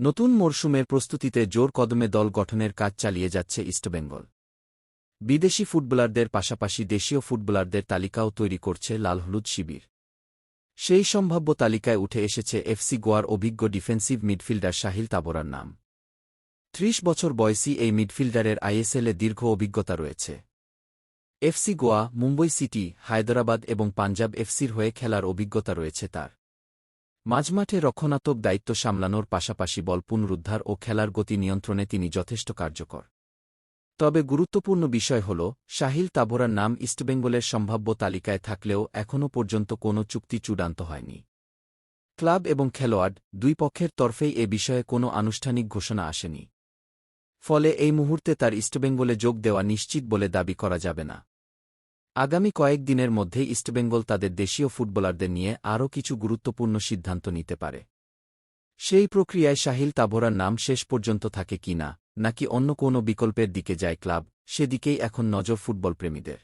নতুন মরশুমের প্রস্তুতিতে জোর কদমে দল গঠনের কাজ চালিয়ে যাচ্ছে ইস্টবেঙ্গল। বিদেশি ফুটবলারদের পাশাপাশি দেশীয় ফুটবলারদের তালিকাও তৈরি করছে লাল-হলুদ শিবির। সেই সম্ভাব্য তালিকায় উঠে এসেছে এফসি গোয়ার অভিজ্ঞ ডিফেন্সিভ মিডফিল্ডার সাহিল তাবোরার নাম। ৩০ বছর বয়সী এই মিডফিল্ডারের আইএসএলে দীর্ঘ অভিজ্ঞতা রয়েছে। এফসি গোয়া, মুম্বই সিটি, হায়দরাবাদ এবং পাঞ্জাব এফসির হয়ে খেলার অভিজ্ঞতা রয়েছে তার। মাঝমাঠে রক্ষণাত্মক দায়িত্ব সামলানোর পাশাপাশি বল পুনরুদ্ধার ও খেলার গতি নিয়ন্ত্রণে তিনি যথেষ্ট কার্যকর। তবে গুরুত্বপূর্ণ বিষয় হল, সাহিল তাবোরার নাম ইস্টবেঙ্গলের সম্ভাব্য তালিকায় থাকলেও এখনও পর্যন্ত কোনো চুক্তি চূড়ান্ত হয়নি। ক্লাব এবং খেলোয়াড় দুই পক্ষের তরফেই এ বিষয়ে কোনো আনুষ্ঠানিক ঘোষণা আসেনি। ফলে এই মুহূর্তে তার ইস্টবেঙ্গলে যোগ দেওয়া নিশ্চিত বলে দাবি করা যাবে না। আগামী কয়েক দিনের মধ্যেই ইস্টবেঙ্গল তাদের দেশীয় ফুটবলারদের নিয়ে আরও কিছু গুরুত্বপূর্ণ সিদ্ধান্ত নিতে পারে। সেই প্রক্রিয়ায় সাহিল তাবোরার নাম শেষ পর্যন্ত থাকে কিনা, নাকি অন্য কোনো বিকল্পের দিকে যায় ক্লাব, সেদিকেই এখন নজর ফুটবলপ্রেমীদের।